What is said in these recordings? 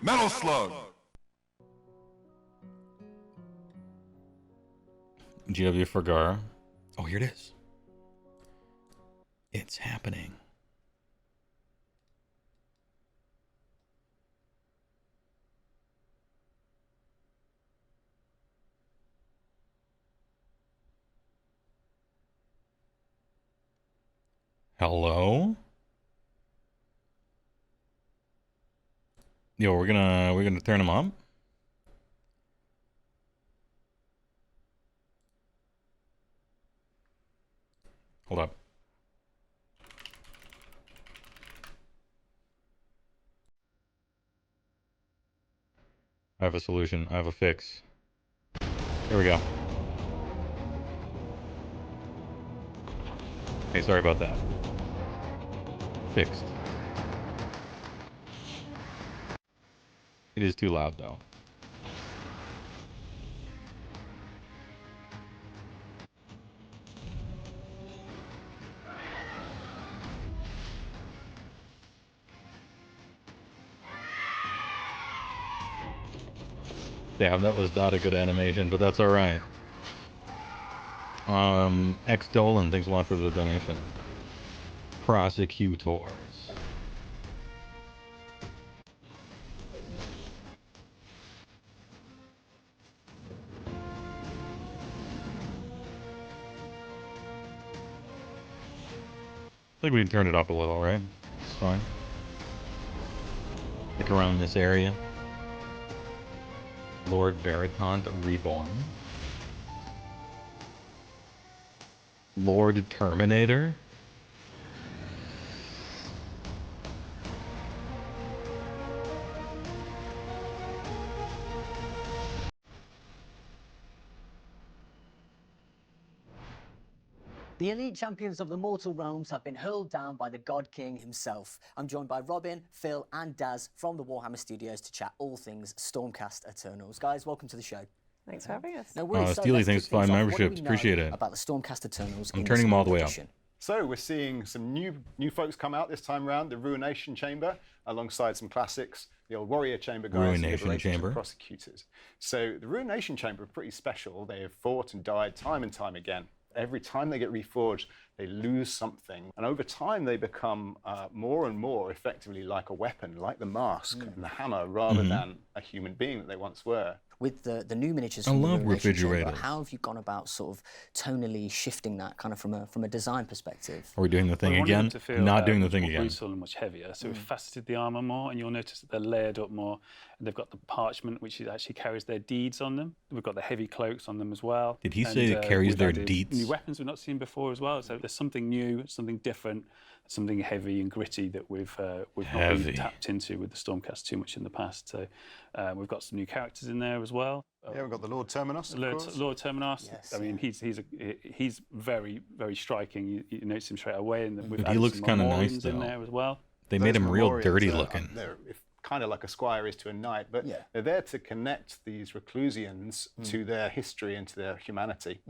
Metal Slug. GW for Gar. Oh, here it is. It's happening. Hello? Yo, we're gonna turn them up. Hold up. I have a solution. I have a fix. Here we go. Hey, sorry about that. Fixed. It is too loud, though. Damn, that was not a good animation, but that's alright. X Dolan, thanks a lot for the donation. Prosecutors. I think we can turn it up a little, right? It's fine. Look around this area. Lord Veritant Reborn. Lord Terminator. The elite champions of the mortal realms have been hurled down by the God King himself. I'm joined by Robin, Phil, and Daz from the Warhammer Studios to chat all things Stormcast Eternals. Guys, welcome to the show. Thanks for having us. Now, Steely, thanks for 5 memberships. Appreciate it. About the Stormcast Eternals. I'm turning them all the way up. So we're seeing some new folks come out this time around. The Ruination Chamber, alongside some classics. The old Warrior Chamber guys, Ruination Chamber. Prosecutors. So the Ruination Chamber are pretty special. They have fought and died time and time again. Every time they get reforged, they lose something. And over time, they become more and more effectively like a weapon, like the mask and the hammer, rather than a human being that they once were. With the new miniatures I from love the Ruination Chamber, refrigerators. how have you gone about sort of tonally shifting that kind of from a design perspective? Are we doing the thing again? Not doing the thing again. Brutal and much heavier. So we've faceted the armor more, and you'll notice that they're layered up more. And they've got the parchment, which actually carries their deeds on them. We've got the heavy cloaks on them as well. Did he say it carries their deeds? New weapons we've not seen before as well. So there's something new, something different, something heavy and gritty that we've not really tapped into with the Stormcast too much in the past. So we've got some new characters in there as well. Yeah, we've got the Lord Terminus, of course. Lord Terminus. Yes, I mean, he's very, very striking. You notice him straight away, and we've He looks kind of nice in though. there as well. They made him real Memorials dirty are- looking. They're kind of like a squire is to a knight, but they're there to connect these Reclusians to their history and to their humanity.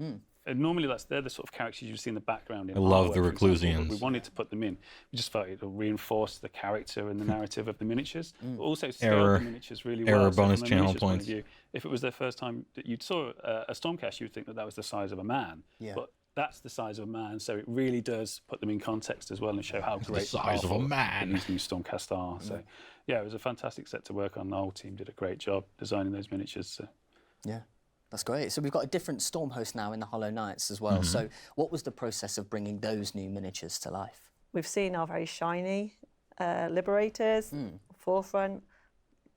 And normally they're the sort of characters you see in the background. In I love artwork, the for example, but Reclusians. We wanted to put them in. We just felt it will reinforce the character and the narrative of the miniatures, but also scale the miniatures really well. Error So bonus from a channel miniatures point of points. view, if it was their first time that you saw a Stormcast, you'd think that was the size of a man. Yeah. But that's the size of a man, so it really does put them in context as well and show how great the size of a powerful man. these new Stormcast are. So, yeah, it was a fantastic set to work on. The whole team did a great job designing those miniatures. So. Yeah, that's great. So we've got a different Storm host now in the Hollow Knights as well. So what was the process of bringing those new miniatures to life? We've seen our very shiny Liberators, Forefront,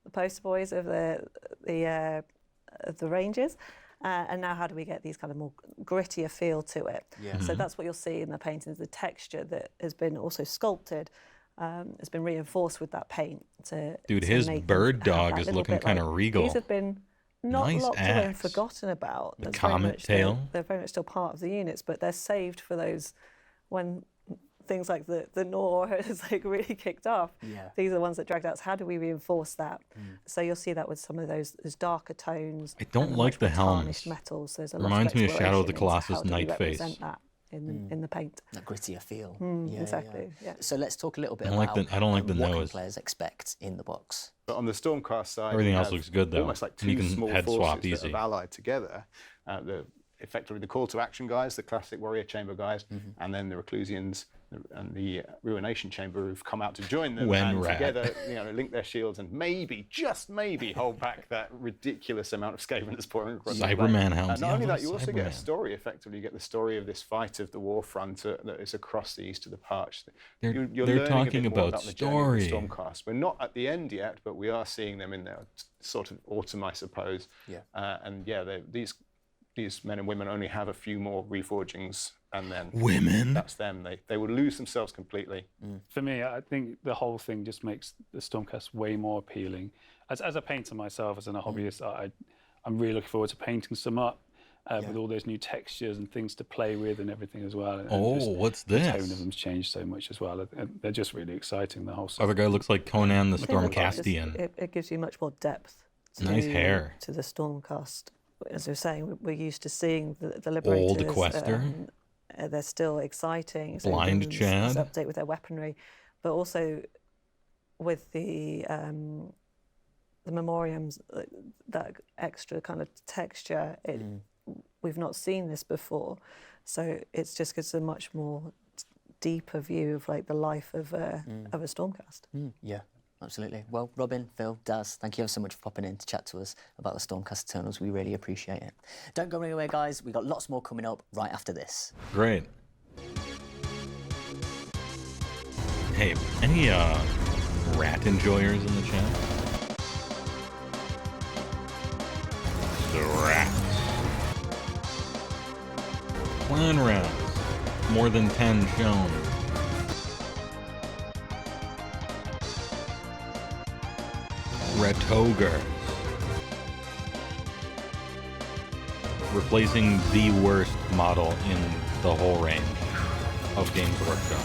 the poster boys of the Rangers. And now how do we get these kind of more grittier feel to it? Yeah. So that's what you'll see in the paintings, the texture that has been also sculpted, has been reinforced with that paint. Dude, his make them bird have dog that is little looking bit kind of regal. These have been not Nice locked away and axe. forgotten about. The That's very comet much tail. They're very much still part of the units, but they're saved for those when things like the Nor has like really kicked off. Yeah. These are the ones that dragged out. So how do we reinforce that? So you'll see that with some of those darker tones. I don't and like much the more helms. tarnished metals. There's a lot Reminds me of Shadow of the exploration Colossus into how do we Night Face. represent that in the paint. That grittier feel. Exactly. Yeah. So let's talk a little bit I don't like about the- I don't like the what can nose. players expect in the box. But on the Stormcast side, Everything we else have looks good, though. almost like And you two can small head forces swap that easy. have allied together. Effectively the call to action guys, the classic warrior chamber guys, and then the Reclusians and the Ruination Chamber who've come out to join them, and together, link their shields and maybe, just maybe, hold back that ridiculous amount of Skaven that's pouring across the Cyberman plane. hounds. Not Yeah, only what that, a you also get a Cyberman. story. Effectively, you get the story of this fight of the Warfront that is across the east of the Parch. You're They're learning talking a bit more about the journey of story. the Stormcast. We're not at the end yet, but we are seeing them in their sort of autumn, I suppose. Yeah. These men and women only have a few more reforgings, and then that's them. They would lose themselves completely. For me, I think the whole thing just makes the Stormcast way more appealing. As a painter myself, as a hobbyist, I'm really looking forward to painting some up with all those new textures and things to play with and everything as well. And just what's the this? tone of them's changed so much as well. And they're just really exciting, the whole stuff. Other guy looks like Conan the I think Stormcastian. it gives you much more depth. Nice hair. To the Stormcast. As we were saying, we're used to seeing the Liberators. Old Quester. They're still exciting. Blind there's Chad. Update with their weaponry, but also with the memoriams, that extra kind of texture. We've not seen this before, so it just gives a much more deeper view of like the life of a Stormcast. Yeah. Absolutely. Well, Robin, Phil, Daz, thank you ever so much for popping in to chat to us about the Stormcast Eternals. We really appreciate it. Don't go anywhere, guys. We've got lots more coming up right after this. Great. Hey, any rat enjoyers in the chat? The rats. Clan rats. More than 10 shown. Retogers. Replacing the worst model in the whole range of Games Workshop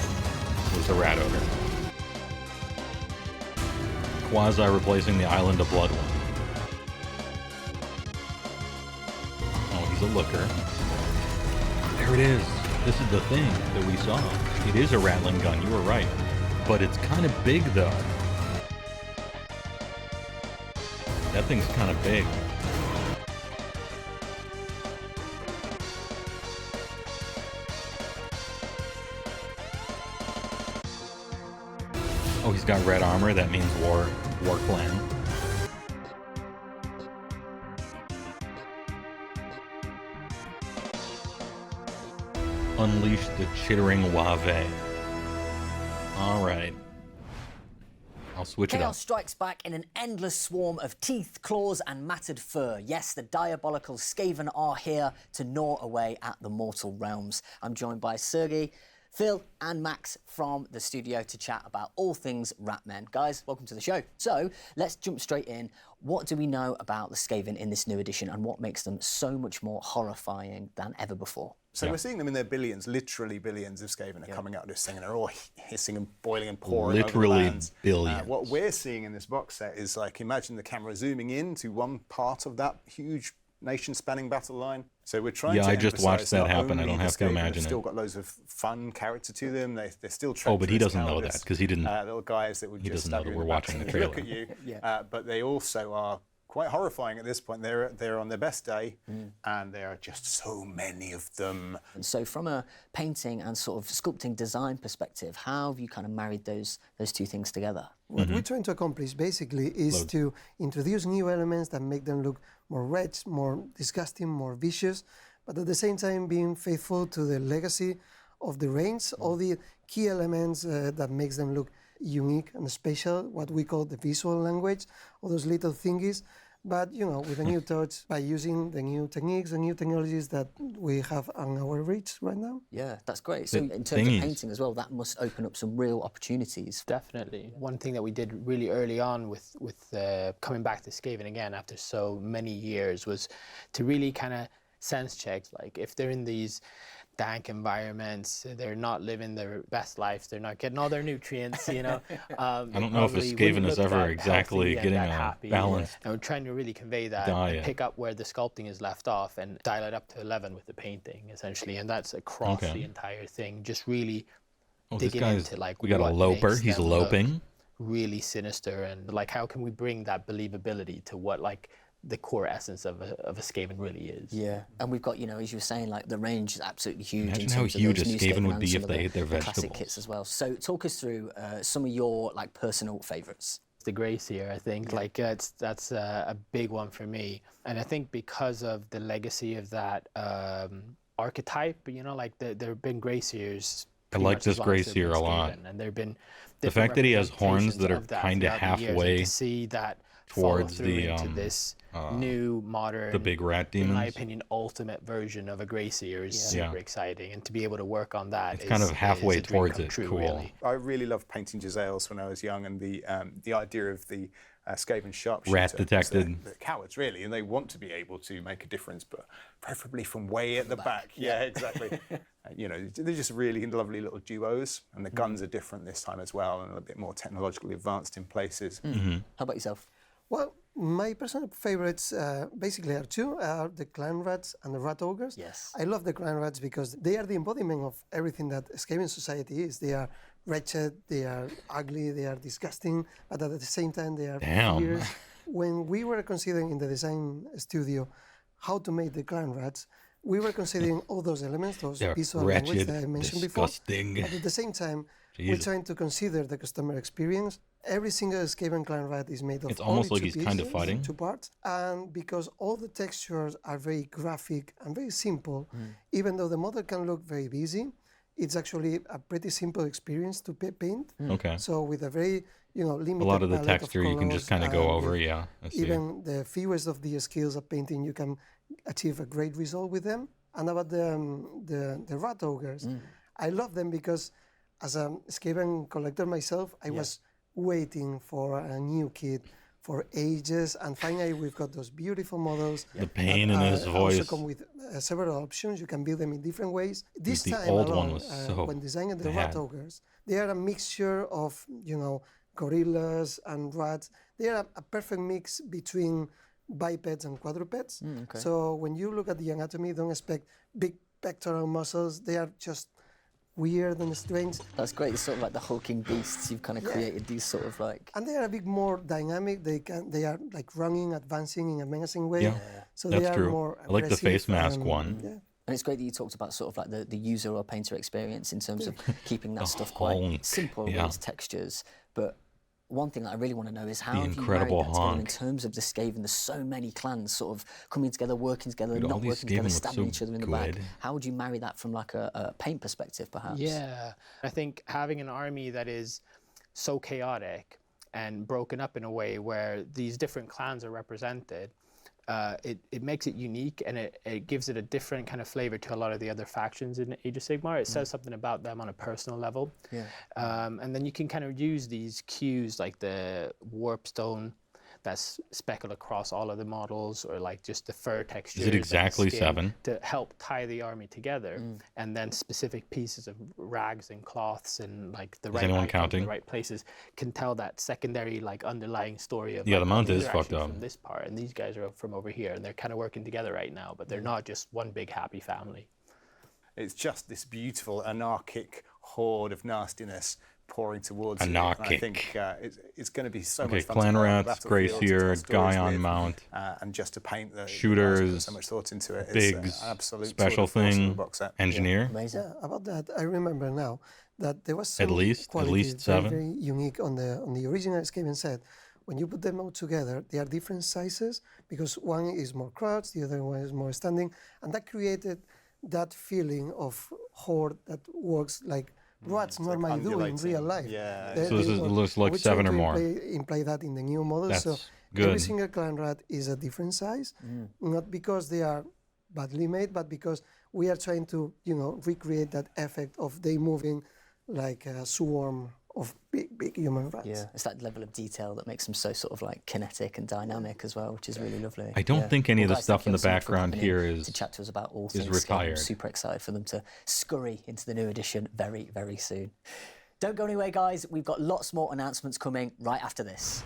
was the Rat Ogre. Quasi replacing the Island of Blood one. Oh, he's a looker. There it is. This is the thing that we saw. It is a rattling gun, you were right. But it's kind of big though. That thing's kind of big. Oh, he's got red armor. That means war clan. Unleash the chittering wave. All right. I'll switch it up. Chaos strikes back in an endless swarm of teeth, claws, and matted fur. Yes, the diabolical SCAVEN are here to gnaw away at the mortal realms. I'm joined by Sergey, Phil, and Max from the studio to chat about all things Ratm. Guys, welcome to the show. So let's jump straight in. What do we know about the SCAVEN in this new edition, and what makes them so much more horrifying than ever before? So we're seeing them in their billions, literally billions of Skaven are coming out of this thing, and they're all hissing and boiling and pouring Literally over the lands. billions. What we're seeing in this box set is like, imagine the camera zooming in to one part of that huge nation-spanning battle line. So we're trying to I just watched emphasize that not happen. I only don't the have to Skaven, imagine they've it. still got loads of fun character to them. They're still Oh, but he treacherous, doesn't know cowardice, that because he didn't. little guys that would he just doesn't know stab that you in we're the back watching the and trailer. look at you. But they also are quite horrifying at this point. They're on their best day, and there are just so many of them. And so from a painting and sort of sculpting design perspective, how have you kind of married those two things together? What we're trying to accomplish basically is to introduce new elements that make them look more wretched, more disgusting, more vicious, but at the same time being faithful to the legacy of the range, all the key elements that makes them look unique and special, what we call the visual language, all those little thingies, but with a new touch by using the new techniques, the new technologies that we have on our reach right now. Yeah, that's great. So in terms thingies. of painting as well, that must open up some real opportunities. Definitely. One thing that we did really early on with coming back to SCAVEN again after so many years was to really kind of sense check, like if they're in these dank environments, they're not living their best life, they're not getting all their nutrients, I don't know if a SCAVEN is ever exactly getting a balanced and we're trying to really convey that diet. and pick up where the sculpting is left off and dial it up to 11 with the painting, essentially. And that's across the entire thing, just really Oh, this digging guy's, into like we got a what loper. makes He's them loping. really sinister, and like how can we bring that believability to what like the core essence of a Skaven really is. Yeah, and we've got, you know, as you were saying, like the range is absolutely huge. Imagine in how terms of huge those a new Skaven would and be some if of they the- ate their the classic vegetables. kits as well. So talk us through some of your like personal favourites. The Gracier, I think, like that's a big one for me, and I think because of the legacy of that archetype, you know, like there have been Graciers. I like this Gracier a lot. And there have been The fact that he has horns that are of that kind of throughout the years, and halfway to see that towards follow through the, into this new modern, the big rat in my demons. opinion, ultimate version of a Gracier is Yeah. super exciting, and to be able to work on that It's kind of halfway is a dream towards come it. true, Cool. really. I really loved painting Jezzails when I was young, and the idea of the Skaven sharpshooter. Rat detected. They're cowards, really, and they want to be able to make a difference, but preferably from way at the back. Yeah, exactly. You know, they're just really lovely little duos, and the guns are different this time as well, and a bit more technologically advanced in places. How about yourself? Well, my personal favorites basically are two, the clan rats and the rat ogres. Yes. I love the clan rats because they are the embodiment of everything that Skaven society is. They are wretched, they are ugly, they are disgusting, but at the same time they are Damn. fierce. When we were considering in the design studio how to make the clan rats, we were considering all those elements, those They're visual language wretched, that I mentioned disgusting. before. But at the same time, we're Jesus. trying to consider the customer experience. Every single Skaven clan rat is made of It's almost only like two he's kind of pieces, fighting. 2 parts. And because all the textures are very graphic and very simple, even though the model can look very busy, it's actually a pretty simple experience to paint. Okay. So with a very, limited A lot of the palette texture you can just colors kind of go and over. with Yeah. I see. even the fewest of the skills of painting, you can achieve a great result with them. And about the rat ogres, I love them because as a Skaven collector myself, I was waiting for a new kit for ages, and finally we've got those beautiful models. The pain in his Also voice. come with several options. You can build them in different ways. This The time old alone, one was so when designing the bad. rat ogres, they are a mixture of gorillas and rats. They are a perfect mix between bipeds and quadrupeds. Okay. So when you look at the anatomy, don't expect big pectoral muscles. They are just weird and strange. That's great. It's sort of like the hulking beasts. You've kind of created these sort of like. And they are a bit more dynamic. They are like running, advancing in a menacing way. Yeah, So that's they are true. more I like the face aggressive mask and- one. Yeah. And it's great that you talked about sort of like the user or painter experience in terms of keeping that stuff honk, quite simple with yeah. its textures. But one thing that I really want to know is how The have you incredible married that together in honk. terms of the Skaven? There's so many clans sort of coming together, working together, Dude, all not these working together, Skaven look stabbing so each other in the back. good. How would you marry that from like a paint perspective, perhaps? Yeah, I think having an army that is so chaotic and broken up in a way where these different clans are represented, it makes it unique, and it gives it a different kind of flavor to a lot of the other factions in Age of Sigmar. It says something about them on a personal level. Yeah. And then you can kind of use these cues like the warpstone that's speckled across all of the models, or like just the fur texture. exactly 7? To help tie the army together, and then specific pieces of rags and cloths and like the right anyone items in counting? the right places can tell that secondary like underlying story of Yeah, like, the mount these is are fucked actually up. from this part, and these guys are from over here, and they're kind of working together right now, but they're not just one big happy family. It's just this beautiful anarchic horde of nastiness pouring towards you. And I Anarchic. think it's going to be so Okay, much fun clan to play on the rats, battlefield, to tell Gracier, stories guy on with, mount, and just to paint the shooters, guys put so much thought into it. bigs, It's an absolute special tour de force of a thing, box set. engineer. Amazing. Yeah, about that, I remember now that there was some least qualities 7. very unique on the original Skaven set. When you put them all together, they are different sizes because one is more crouched, the other one is more standing, and that created that feeling of horde that works like rats normally do in real life. Yeah. So this is- it looks like we 7 try or to more. imply that in the new models. So That's every good. single clan rat is a different size, not because they are badly made, but because we are trying to, recreate that effect of they moving like a swarm of big human rats. Yeah, it's that level of detail that makes them so sort of like kinetic and dynamic as well, which is really lovely. I don't think any of the guys, stuff thank you in the so much for background coming in here is- to chat to us about all is things Skaven. I'm retired. super excited for them to scurry into the new edition very, very soon. Don't go anywhere, guys. We've got lots more announcements coming right after this.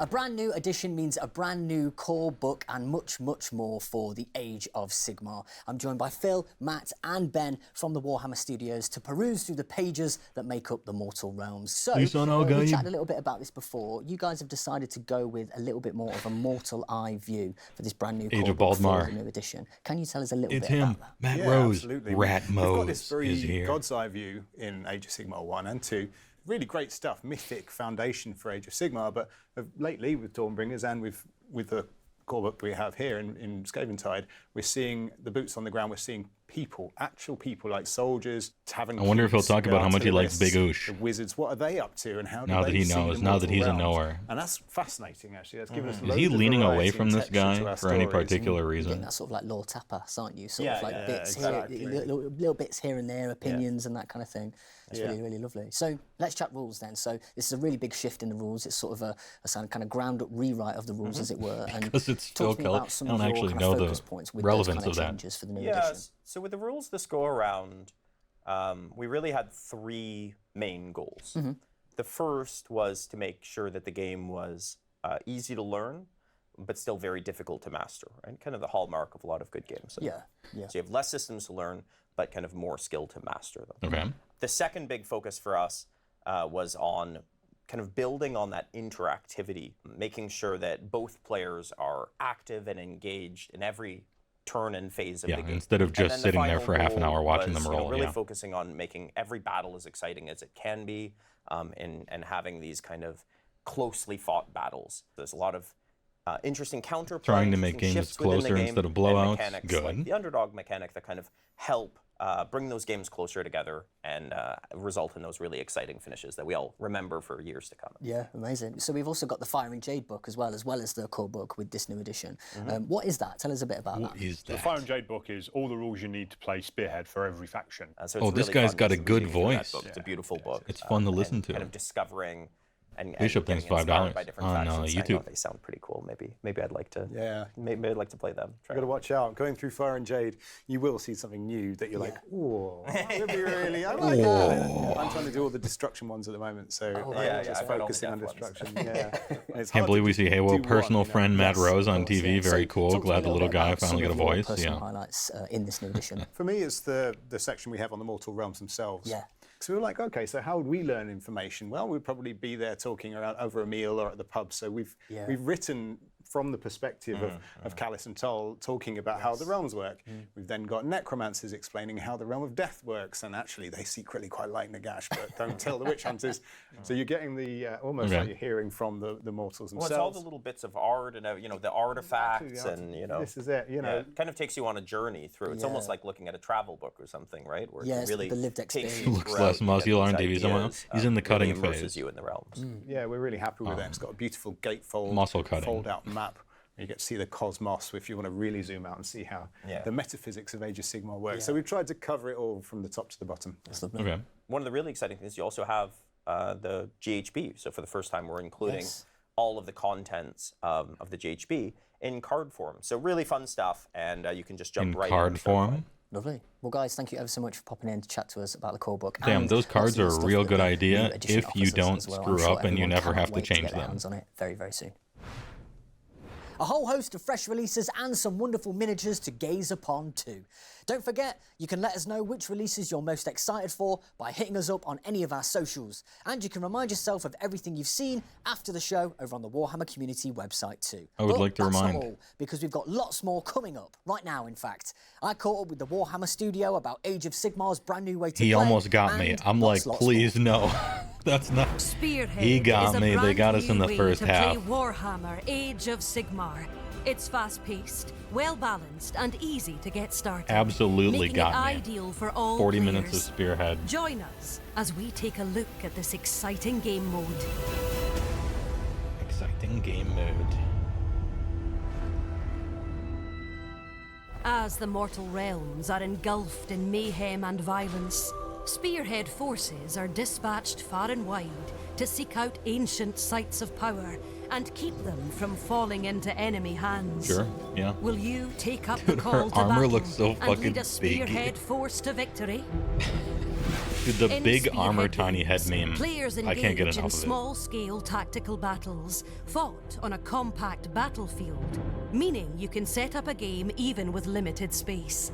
A brand new edition means a brand new core book and much, much more for the Age of Sigmar. I'm joined by Phil, Matt and Ben from the Warhammer Studios to peruse through the pages that make up the Mortal Realms. So, we chatted a little bit about this before. You guys have decided to go with a little bit more of a mortal eye view for this brand new core book for the new edition. Can you tell us a little bit about that? Matt Rose, absolutely. Ratm We've got this very is here. God's eye view in Age of Sigmar 1 and 2. Really great stuff, mythic foundation for Age of Sigmar, but lately with Dawnbringers and with the core book we have here in Scaventide, we're seeing the boots on the ground, we're seeing people, actual people like soldiers, having. I wonder if he'll talk about how much he likes Big Oosh. The wizards, what are they up to, and how do Now they that he see knows, the now that mortal he's a realms? knower. And that's fascinating, actually. That's given us Is loads he of leaning away variety from and this texture to guy our for any stories. particular Getting reason? that sort of like lore tapas, aren't you? Sort Yeah, of like yeah, bits exactly. here, little bits here and there, opinions and that kind of thing. It's really, really lovely. So let's chat rules then. So this is a really big shift in the rules. It's sort of a kind of ground up rewrite of the rules, as it were. And Because it's Phil talk to me Keller. about some I don't of your actually kind know of the focus points with relevance those kind of that. changes for the new edition. Yes. So with the rules this go around, we really had 3 main goals. The first was to make sure that the game was easy to learn, but still very difficult to master, right? Kind of the hallmark of a lot of good games. So, Yeah. So you have less systems to learn, but kind of more skill to master them. Okay. The second big focus for us was on kind of building on that interactivity, making sure that both players are active and engaged in every turn and phase of the game. Instead of And just then the sitting there final for half an goal hour watching was, them you know, roll. really focusing on making every battle as exciting as it can be, and having these kind of closely fought battles. There's a lot of interesting counterplay, Trying to make interesting games shifts within the closer game, instead of and blowouts. mechanics Good. like the underdog mechanic that kind of help bring those games closer together and result in those really exciting finishes that we all remember for years to come. Yeah, amazing. So we've also got the Fire and Jade book as well as the core book with this new edition. What is that? Tell us a bit about that. What is The that? Fire and Jade book is all the rules you need to play Spearhead for every faction. So Oh, it's this really guy's fun got a just good reading through that voice. book. It's a beautiful book. It's fun to and listen to. Kind of discovering and Bishop getting thinks $5 inspired by different on, factions, saying, YouTube. "Oh, they sound pretty cool. Maybe I'd like to. Yeah. Maybe I'd like to play them." You've got to watch out. Going through Fire and Jade, you will see something new that you're like, oh, that would be really, I like that. I'm trying to do all the destruction ones at the moment, so yeah, I'm just I've read all the focusing on death ones. destruction. Yeah. And it's Can't hard believe to we just see do Heywoah, one, personal you know. friend Matt Yes, Rose on of course, TV. yeah. Very So cool. talk to me Glad a the little little bit guy about some finally got a of your voice. personal Yeah. highlights in this new edition. For me, it's the section we have on the Mortal Realms themselves. Yeah. So we were like, okay, so how would we learn information? Well, we'd probably be there talking around over a meal or at the pub. So we've written from the perspective of Callus and Toll, talking about how the realms work. We've then got necromancers explaining how the realm of death works, and actually they secretly quite like Nagash, but don't tell the witch hunters. So you're getting the almost like you're hearing from the mortals Well, themselves. it's all the little bits of art and the artifacts and this is it. it kind of takes you on a journey through. It's almost like looking at a travel book or something, right? Where Yeah, it it's really the lived takes experience. you Looks throughout less to get muscular on these TV somehow. ideas, He's in the cutting really immerses phase. you in the realms. Yeah, we're really happy with it. It's got a beautiful gatefold, Muscle cutting. fold-out map. You get to see the cosmos if you want to really zoom out and see how the metaphysics of Age of Sigmar works. So we've tried to cover it all from the top to the bottom. Okay. One of the really exciting things, you also have the GHB. So for the first time, we're including all of the contents of the GHB in card form. So really fun stuff, and you can just jump In right card and start form? playing. Lovely. Well, guys, thank you ever so much for popping in to chat to us about the core book. Damn, and those cards lots of are a stuff real that good the idea new edition if you offers us don't as well. I'm screw sure up and you everyone never cannot have to wait change get their them. hands on it very, very soon. A whole host of fresh releases and some wonderful miniatures to gaze upon too. Don't forget, you can let us know which releases you're most excited for by hitting us up on any of our socials. And you can remind yourself of everything you've seen after the show over on the Warhammer Community website too. I would But like to that's remind- not all, because we've got lots more coming up right now, in fact. I caught up with the Warhammer studio about Age of Sigmar's brand new way to play. He almost got me. and I'm like, lots please more. no. That's not. Spearhead He got is a me. They brand got us in new the way first to half. Play Warhammer Age of Sigmar. It's fast-paced, well-balanced, and easy to get started. Absolutely making got it me. ideal for all 40 players. minutes of Spearhead. Join us as we take a look at this exciting game mode. Exciting game mode. As the mortal realms are engulfed in mayhem and violence, Spearhead forces are dispatched far and wide to seek out ancient sites of power and keep them from falling into enemy hands. Sure, yeah. Will you take up Dude, the her call to armor battle looks so and fucking lead a big. Spearhead force to victory? Dude, the In big Spearhead armor tiny head games, meme. Players I can't get engage in enough of it. small-scale tactical battles, fought on a compact battlefield, meaning you can set up a game even with limited space.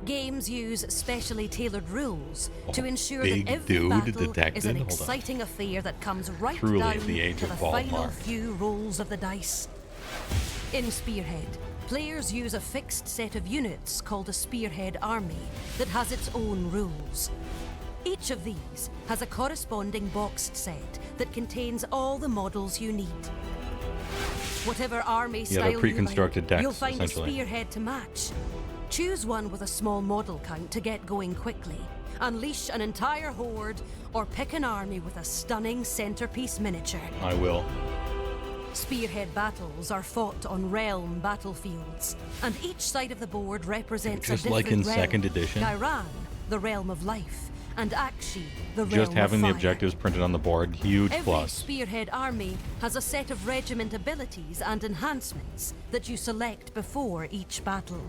Games use specially tailored rules to ensure big that every dude battle is detected? an Hold on. exciting affair that comes right Truly down the age to of the final ballpark. few rolls of the dice. In Spearhead, players use a fixed set of units called a Spearhead army that has its own rules. Each of these has a corresponding boxed set that contains all the models you need. Whatever army Yeah, they're style pre-constructed you like, decks, you'll find a essentially. Spearhead to match. Choose one with a small model count to get going quickly. Unleash an entire horde, or pick an army with a stunning centerpiece miniature. I will. Spearhead battles are fought on realm battlefields, and each side of the board represents Just a different like in realm. second edition? Gairan, the realm of life, and Akshi, the realm Just having of the fire. objectives printed on the board, huge Every plus. Spearhead army has a set of regiment abilities and enhancements that you select before each battle.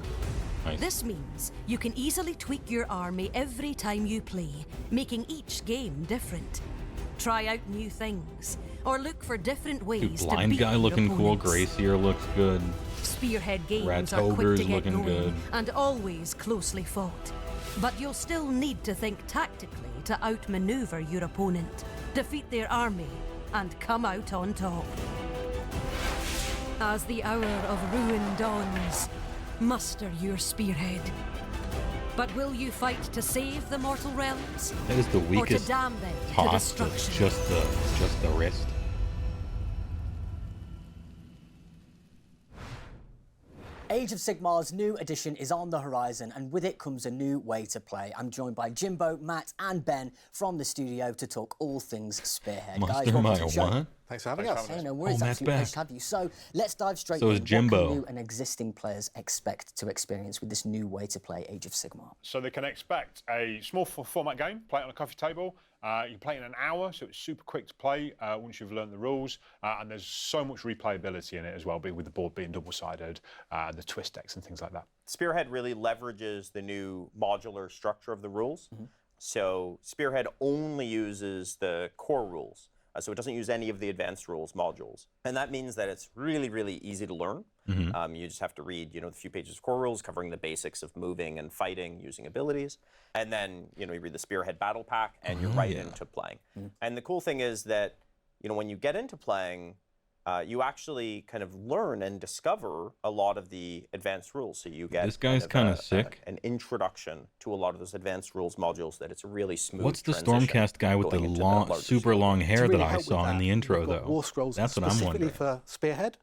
Nice. This means you can easily tweak your army every time you play, making each game different. Try out new things, or look for different ways Dude, to blind beat guy your looking cool. opponents. Gracier looks good. Spearhead games are Ratogre's quick to get looking going good. and always closely fought. But you'll still need to think tactically to outmaneuver your opponent, defeat their army, and come out on top. As the hour of ruin dawns, muster your Spearhead. But will you fight to save the mortal realms? That is the Or to weakest damn them to toss. destruction? Just the wrist. Age of Sigmar's new edition is on the horizon, and with it comes a new way to play. I'm joined by Jimbo, Matt, and Ben from the studio to talk all things Spearhead. Monster welcome My to the show. what? Thanks for having us. Hey, no worries, Matt's absolute pleasure back. to have you. So let's dive straight So in. is What Jimbo. can new and existing players expect to experience with this new way to play Age of Sigmar? So they can expect a small format game, play it on a coffee table. You can play it in an hour, so it's super quick to play once you've learned the rules. And there's so much replayability in it as well, with the board being double-sided, and the twist decks and things like that. Spearhead really leverages the new modular structure of the rules. So Spearhead only uses the core rules. So it doesn't use any of the advanced rules modules. And that means that it's really, really easy to learn. You just have to read, the few pages of core rules covering the basics of moving and fighting using abilities. And then, you read the Spearhead battle pack and you're right into playing. And the cool thing is that, when you get into playing, you actually kind of learn and discover a lot of the advanced rules. So you get This guy's kind of sick. an introduction to a lot of those advanced rules modules that it's a really smooth What's the transition Stormcast guy with the going into the long, larger super story. long hair To that really I help with saw in that, the intro, we've got though? War Scrolls That's what I'm specifically wondering. for Spearhead,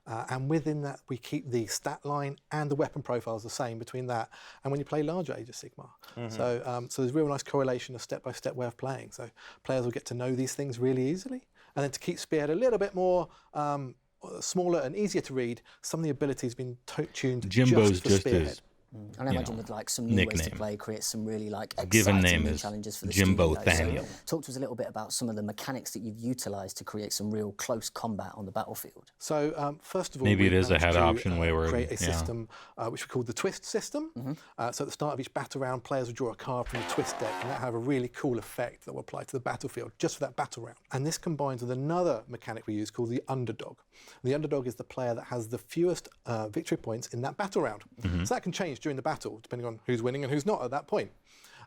and within that we keep the stat line and the weapon profiles the same between that and when you play larger Age of Sigmar. So there's a real nice correlation, a step-by-step way of playing. So players will get to know these things really easily, and then to keep Spearhead a little bit more smaller and easier to read, some of the abilities have been tuned Jimbo's just for just Spearhead. his And I imagine with some new ways to nickname. play, create some really exciting given name new is challenges for the Jimbo studio. Thaniel. So talk to us a little bit about some of the mechanics that you've utilised to create some real close combat on the battlefield. So first of all, Maybe we it is a managed head to, option way where create a yeah. system which we call the twist system. So at the start of each battle round, players will draw a card from the twist deck, and that have a really cool effect that will apply to the battlefield just for that battle round. And this combines with another mechanic we use called the underdog. The underdog is the player that has the fewest victory points in that battle round. So that can change during the battle depending on who's winning and who's not at that point.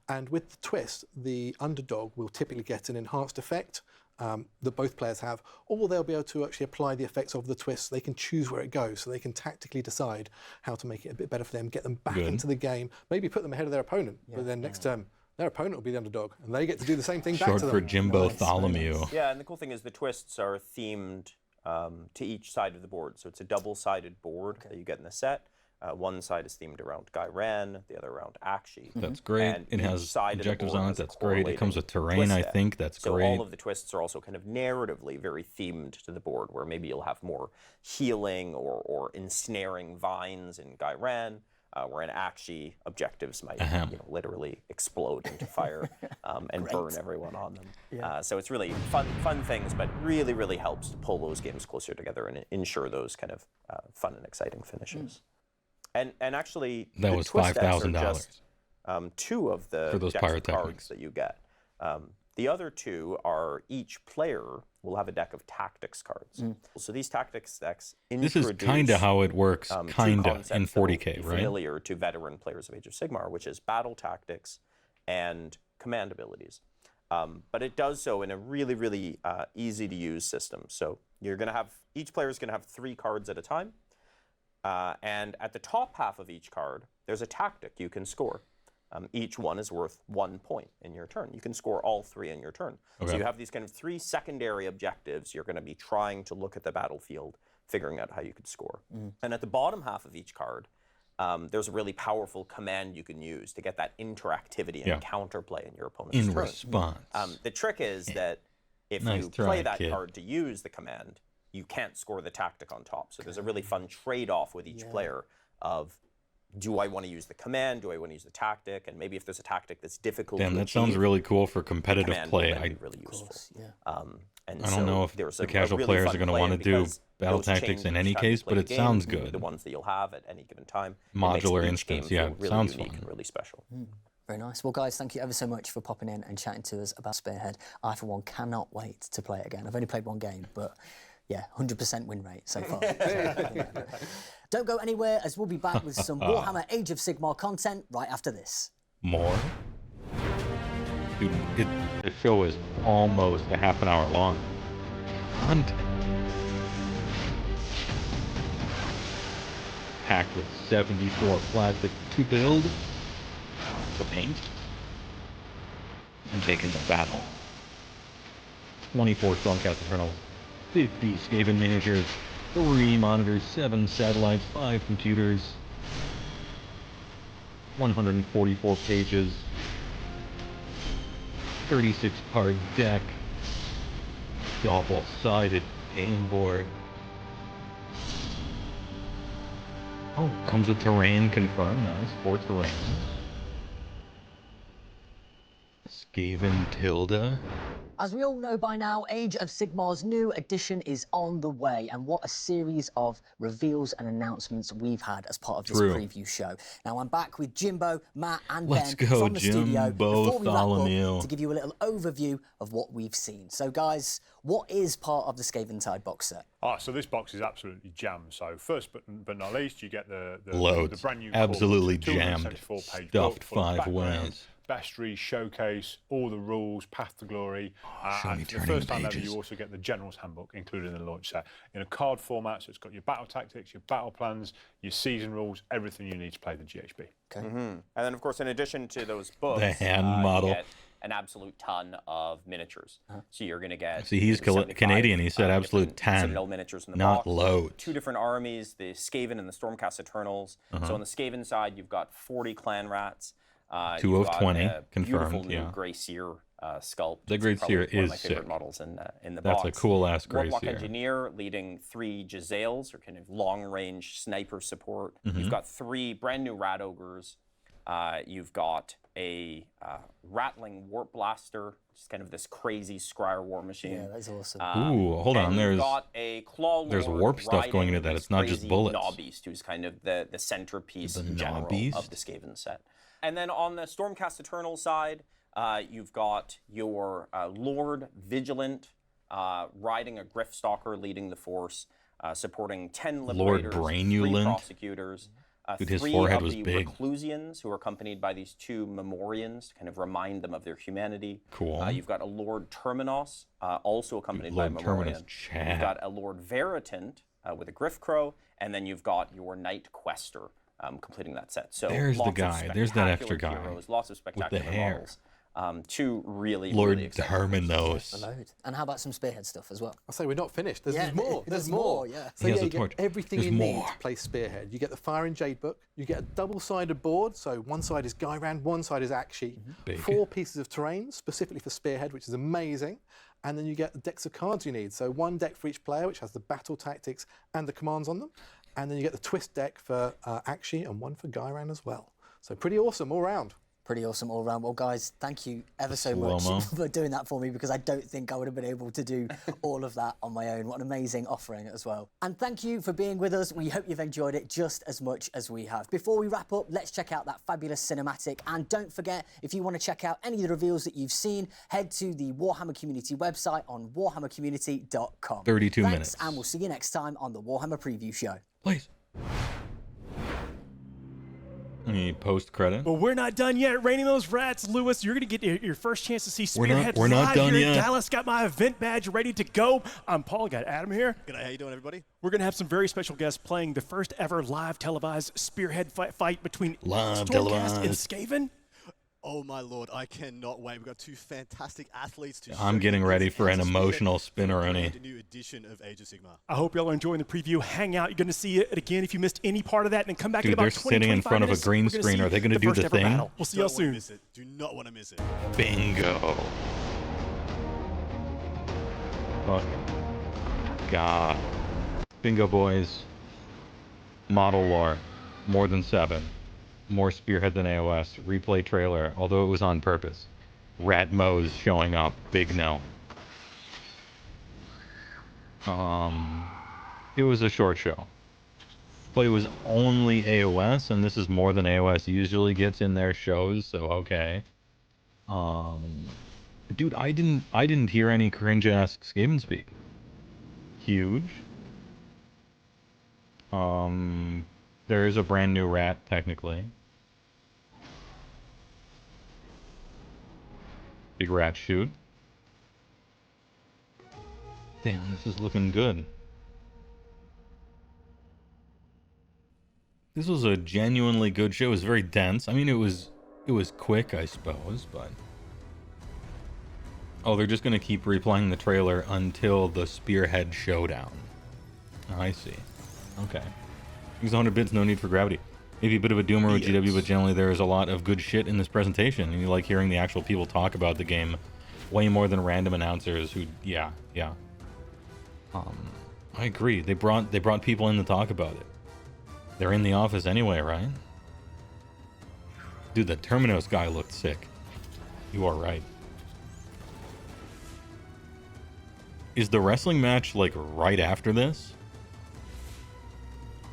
And with the twist, the underdog will typically get an enhanced effect that both players have, or they'll be able to actually apply the effects of the twist. They can choose where it goes, so they can tactically decide how to make it a bit better for them, get them back into the game, maybe put them ahead of their opponent, but then next turn, their opponent will be the underdog, and they get to do the same thing back Short to them. for Jimbo Tholomew. Yeah, and the cool thing is the twists are themed to each side of the board. So it's a double-sided board that you get in the set. One side is themed around Gairan, the other around Akshi. That's great. And It each has side of the objectives board on it. has a That's great. It comes with terrain, correlating I twist think. deck. That's so great. all of the twists are also kind of narratively very themed to the board, where maybe you'll have more healing or ensnaring vines in Gairan, where in Akshi objectives might literally explode into fire and burn everyone on them. So it's really fun things, but really, really helps to pull those games closer together and ensure those kind of fun and exciting finishes. And actually, That the was twist decks are $5,000. just two of the For those decks of pyrotechnics. cards that you get. The other two are each player will have a deck of tactics cards. So these tactics decks This introduce is kind of how it works, two kind of, concepts in that will 40K, be right? familiar to veteran players of Age of Sigmar, which is battle tactics and command abilities. But it does so in a really, really easy to use system. So you're going to have, each player is going to have 3 cards at a time. And at the top half of each card, there's a tactic you can score. Each one is worth 1 point in your turn. You can score all 3 in your turn. So you have these kind of 3 secondary objectives. You're going to be trying to look at the battlefield, figuring out how you could score. And at the bottom half of each card, there's a really powerful command you can use to get that interactivity and counterplay in your opponent's turn. Response. The trick is that if Nice you try, play that kid. card to use the command, you can't score the tactic on top. So there's a really fun trade-off with each player of, do I want to use the command? Do I want to use the tactic? And maybe if there's a tactic that's difficult Damn, to that sounds achieve, really cool for competitive command play. will then I be really useful. And I don't know if there's the a casual really players fun are going to play want to do because battle those tactics change in each any time you case, play but the it game, sounds the good. ones that you'll have at any given time. Modular it makes each game instance, yeah, feel really sounds unique fun. and really special. Very nice. Well, guys, thank you ever so much for popping in and chatting to us about Spearhead. I, for one, cannot wait to play it again. I've only played one game, but yeah, 100% win rate so far. Don't go anywhere, as we'll be back with some Warhammer Age of Sigmar content right after this. More? Dude, the show is almost a half an hour long. Content. Packed with 74 plastic to build, to paint, and take into battle. 24 Stormcast Eternals, 50 Skaven miniatures, 3 monitors, 7 satellites, 5 computers, 144 pages, 36 card deck, double-sided game board. Oh, comes with terrain confirmed. Nice, 4 terrain. Skaven Tilda. As we all know by now, Age of Sigmar's new edition is on the way, and what a series of reveals and announcements we've had as part of this preview show. Now, I'm back with Jimbo, Matt, and Let's Ben go, from the studio Jimbo before we wrap Tholomew. up to give you a little overview of what we've seen. So, guys, what is part of the Skaven Tide box set? So this box is absolutely jammed. So first but not least, you get the Loads. brand new Absolutely Corebook, jammed. 274-page Stuffed book, full of 5 background, ways. Bestiary, showcase, all the rules, path to glory. show me And for the turning first time ever, pages. you also get the General's Handbook included in the launch set in a card format. So it's got your battle tactics, your battle plans, your season rules, everything you need to play the GHB. Okay. And then, of course, in addition to those books, The hand model. you get an absolute ton of miniatures. So you're going to get. See, he's 75, Canadian. He said absolute different 10, Citadel miniatures in the not box. loads. 2 different armies, the Skaven and the Stormcast Eternals. So on the Skaven side, you've got 40 clan rats. 2 you've of got 20 a confirmed, Beautiful new yeah. Grey Seer sculpt. The It's Grey probably Seer one of my is favorite sick. models in the That's box. a cool-ass Grey Warlock Seer. Engineer leading 3 Giselles, or kind of long-range sniper support. You've got 3 brand new Rat Ogres. You've got a Rattling Warp Blaster, just kind of this crazy Scryer war machine. Yeah, that's awesome. Ooh, hold on. And There's you've got a Claw there's Lord warp stuff going into riding that. this It's not just crazy bullets. Gnawbeast, who's kind of the centerpiece The general Gnawbeast? of the Skaven set. And then on the Stormcast Eternal side, you've got your Lord Vigilant riding a Griffstalker, leading the force, supporting 10 Liberators, 3 Brainulant? Prosecutors, Dude, his 3 forehead of was the big. Reclusians, who are accompanied by these 2 Memorians to kind of remind them of their humanity. Cool. You've got a Lord Terminos, also accompanied Lord by a Terminus, Memorian. Chad. You've got a Lord Veritant with a Griff Crow, and then you've got your Knight Quester completing that set. So There's the lots of guy. There's that extra spectacular guy heroes, lots of spectacular hair. models. 2 really, Lord really exciting ones. Terminus. Load. And how about some Spearhead stuff as well? I'll say we're not finished. There's, Yeah, there's more. there's There's more, more. yeah. So He has yeah, a you torch. get everything There's you need more. to play Spearhead. You get the Fire and Jade book. You get a double-sided board. So one side is Gyrand, one side is Akshi. Big. 4 pieces of terrain specifically for Spearhead, which is amazing. And then you get the decks of cards you need. So 1 deck for each player, which has the battle tactics and the commands on them. And then you get the twist deck for Akshi and 1 for Gyrand as well. So pretty awesome all round. Pretty awesome all round. Well, guys, thank you ever so much for doing that for me, because I don't think I would have been able to do all of that on my own. What an amazing offering as well. And thank you for being with us. We hope you've enjoyed it just as much as we have. Before we wrap up, let's check out that fabulous cinematic. And don't forget, if you want to check out any of the reveals that you've seen, head to the Warhammer Community website on warhammercommunity.com. 32 Thanks, minutes. and we'll see you next time on the Warhammer Preview Show. Please. Any post-credit? But we're not done yet. Raining those rats, Lewis. You're going to get your first chance to see Spearhead we're not live done here in yet. Dallas. Got my event badge ready to go. I'm Paul. Got Adam here. G'day, how you doing, everybody? We're going to have some very special guests playing the first ever live televised Spearhead fight between Stormcast and SCAVEN. Oh my lord, I cannot wait. We've got two fantastic athletes to I'm getting ready for an emotional spinneroni. A new edition of Age of Sigmar. I hope y'all are enjoying the preview. Hang out. You're going to see it again if you missed any part of that, and come back in Dude, about they're 20, sitting in 25 front of a minutes. green We're gonna screen. see Are they going to do first the ever thing? battle. We'll see y'all Don't wanna soon. miss it. Do not want to miss it. Bingo. Fuck. God. Bingo, boys. Model lore. More than 7. More Spearhead than AOS. Replay trailer, although it was on purpose. Ratm's showing up. Big no. It was a short show. But it was only AOS, and this is more than AOS usually gets in their shows, so okay. Dude, I didn't hear any cringe-ass Skaven speak. Huge. There is a brand new rat, technically. Big rat shoot. Damn, this is looking good. This was a genuinely good show. It was very dense. I mean, it was quick, I suppose, but... Oh, they're just going to keep replaying the trailer until the Spearhead showdown. I see. Okay. Because 100 bits, no need for gravity. Maybe a bit of a doomer with GW, but generally there is a lot of good shit in this presentation. And you like hearing the actual people talk about the game way more than random announcers who... Yeah. I agree. They brought people in to talk about it. They're in the office anyway, right? Dude, the Terminos guy looked sick. You are right. Is the wrestling match, like, right after this?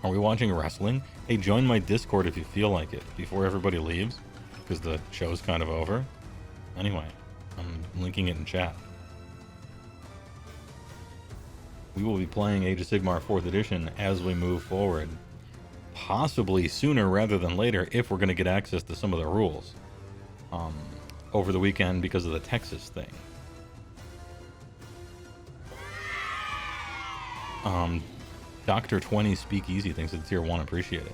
Are we watching wrestling? Hey, join my Discord if you feel like it, before everybody leaves, because the show's kind of over. Anyway, I'm linking it in chat. We will be playing Age of Sigmar 4th Edition as we move forward. Possibly sooner rather than later, if we're going to get access to some of the rules. Over the weekend because of the Texas thing. Dr. 20 Speakeasy thinks it's tier 1 appreciated.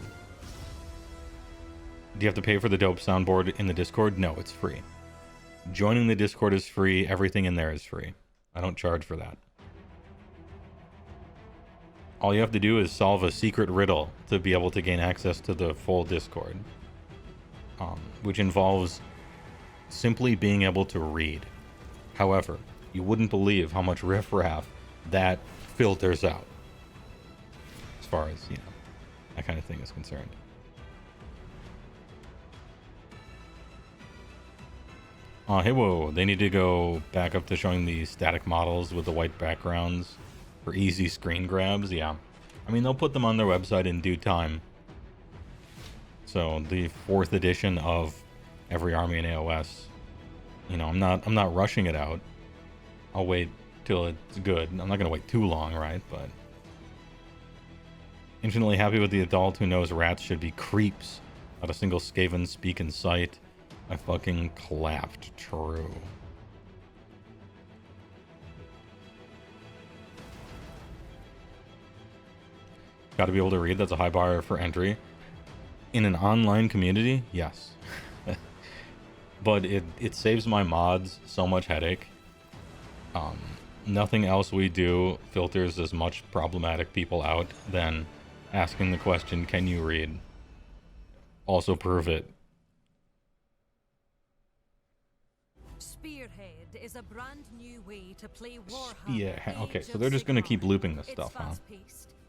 Do you have to pay for the dope soundboard in the Discord? No, it's free. Joining the Discord is free. Everything in there is free. I don't charge for that. All you have to do is solve a secret riddle to be able to gain access to the full Discord. Which involves simply being able to read. However, you wouldn't believe how much riffraff that filters out. As far as, you know, that kind of thing is concerned. Heywoah, they need to go back up to showing the static models with the white backgrounds for easy screen grabs. Yeah, I mean, they'll put them on their website in due time. So the 4th edition of every army in AOS, you know, I'm not rushing it out. I'll wait till it's good. I'm not gonna wait too long, right? But infinitely happy with the adult who knows rats should be creeps. Not a single Skaven speak in sight. I fucking clapped. True. Got to be able to read. That's a high bar for entry. In an online community, yes. But it saves my mods so much headache. Nothing else we do filters as much problematic people out than asking the question, can you read? Also prove it. Spearhead is a brand new way to play Warhammer. Yeah, okay, so they're just gonna keep looping this stuff, huh?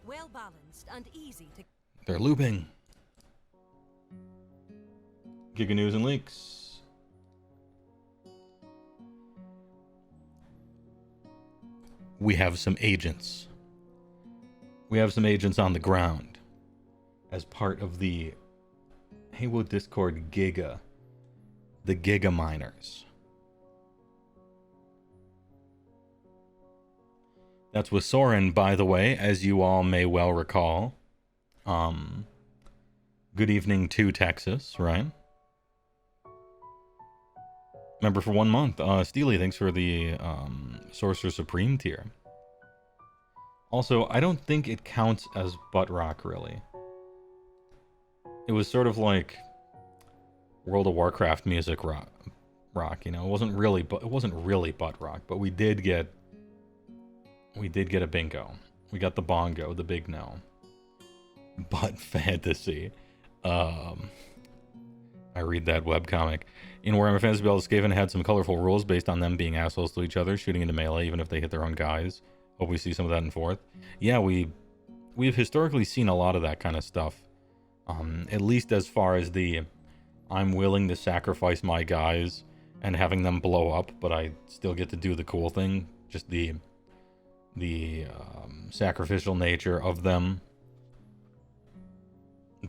Well balanced and easy to... They're looping. Giga News and Leaks. We have some agents. We have some agents on the ground as part of the Heywoah Discord Giga, the Giga Miners. That's with Soren, by the way, as you all may well recall. Good evening to Texas, right? Member for 1 month. Steely, thanks for the Sorcerer Supreme tier. Also, I don't think it counts as butt rock, really. It was sort of like World of Warcraft music rock, you know. It wasn't really butt rock, but we did get a bingo. We got the bongo, the big no. Butt fantasy. I read that webcomic. In Warhammer Fantasy Battles, Skaven had some colorful rules based on them being assholes to each other, shooting into melee even if they hit their own guys. Hope we see some of that in 4th. Yeah, we've historically seen a lot of that kind of stuff. At least as far as the I'm willing to sacrifice my guys and having them blow up, but I still get to do the cool thing. Just the sacrificial nature of them.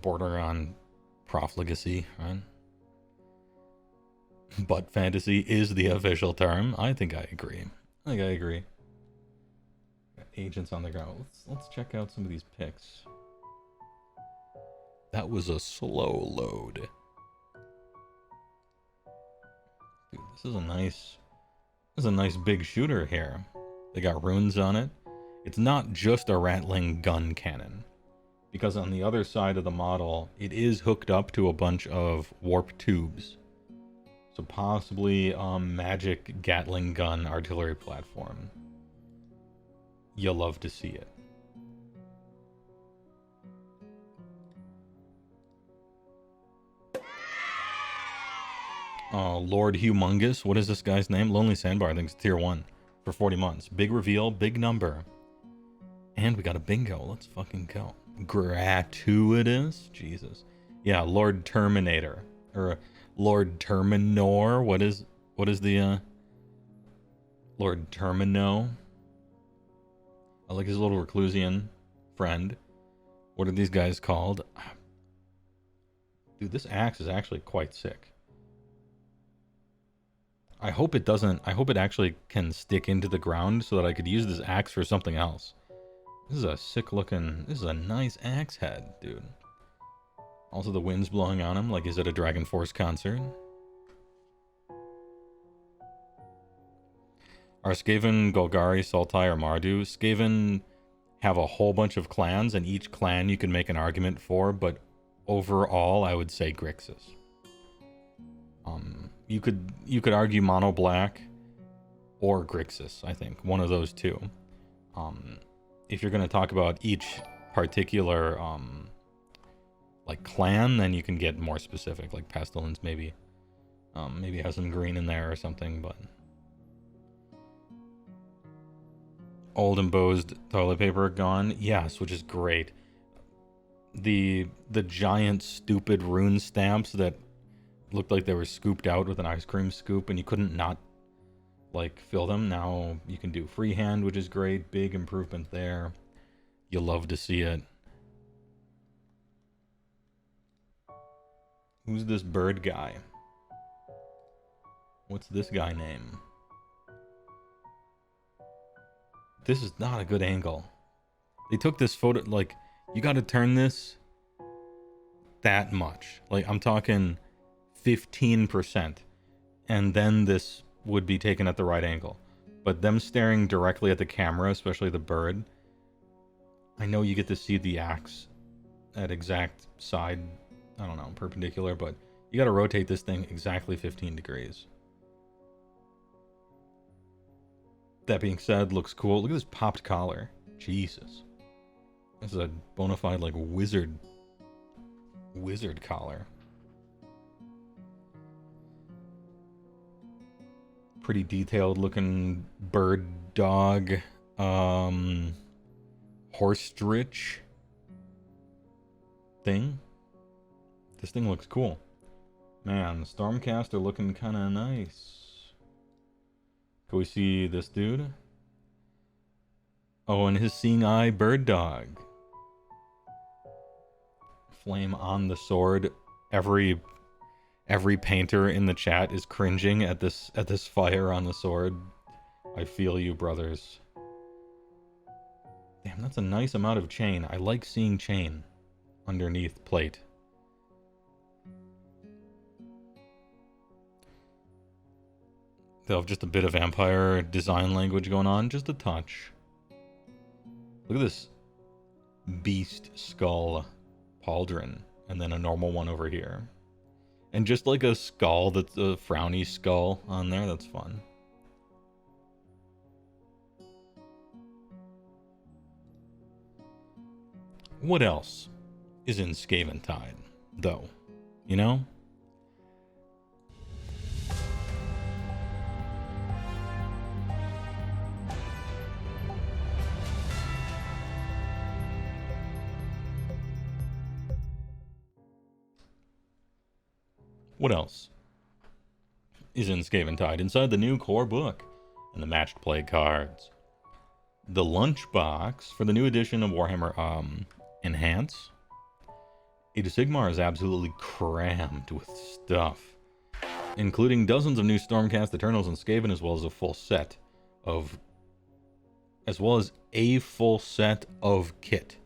Bordering on profligacy, right? Butt fantasy is the official term. I think I agree. Got agents on the ground. Let's check out some of these pics. That was a slow load. Dude, this is a nice big shooter here. They got runes on it. It's not just a rattling gun cannon, because on the other side of the model, it is hooked up to a bunch of warp tubes. So possibly a magic Gatling gun artillery platform. You'll love to see it. Lord Humongous, what is this guy's name? Lonely Sandbar, I think it's tier 1 for 40 months. Big reveal, big number. And we got a bingo, let's fucking go. Gratuitous? Jesus. Yeah, Lord Terminator. Or Lord Terminor. What is the Lord Termino? I like his little Reclusian friend. What are these guys called? Dude, this axe is actually quite sick. I hope it actually can stick into the ground so that I could use this axe for something else. This is a nice axe head, dude. Also, the wind's blowing on him, like he's at a Dragon Force concert. Are Skaven, Golgari, Sultai, or Mardu? Skaven have a whole bunch of clans, and each clan you can make an argument for, but overall, I would say Grixis. You could argue Mono Black or Grixis, I think. One of those two. If you're going to talk about each particular like clan, then you can get more specific, like Pestilence maybe has some green in there or something. But old embossed toilet paper gone, yes, which is great. The giant stupid rune stamps that looked like they were scooped out with an ice cream scoop and you couldn't not like fill them. Now you can do freehand, which is great. Big improvement there. You'll love to see it. Who's this bird guy? What's this guy name? This is not a good angle. They took this photo, like, you gotta turn this that much. Like, I'm talking 15%. And then this would be taken at the right angle. But them staring directly at the camera, especially the bird, I know you get to see the axe at exact side, I don't know, perpendicular, but you gotta rotate this thing exactly 15 degrees. That being said, looks cool. Look at this popped collar. Jesus. This is a bona fide, like, wizard collar. Pretty detailed looking bird dog. Horse-stritch thing. This thing looks cool. Man, Stormcast are looking kind of nice. Can we see this dude? Oh, and his seeing eye bird dog. Flame on the sword. Every painter in the chat is cringing at this fire on the sword. I feel you, brothers. Damn, that's a nice amount of chain. I like seeing chain underneath plate. They'll have just a bit of vampire design language going on, just a touch. Look at this beast skull pauldron, and then a normal one over here. And just like a skull that's a frowny skull on there, that's fun. What else is in Skaven Tide, though? You know? What else is in Skaven Tide? Inside the new core book and the matched play cards. The Lunchbox for the new edition of Warhammer Enhance. Age of Sigmar is absolutely crammed with stuff, including dozens of new Stormcast Eternals and Skaven, as well as a full set of kit.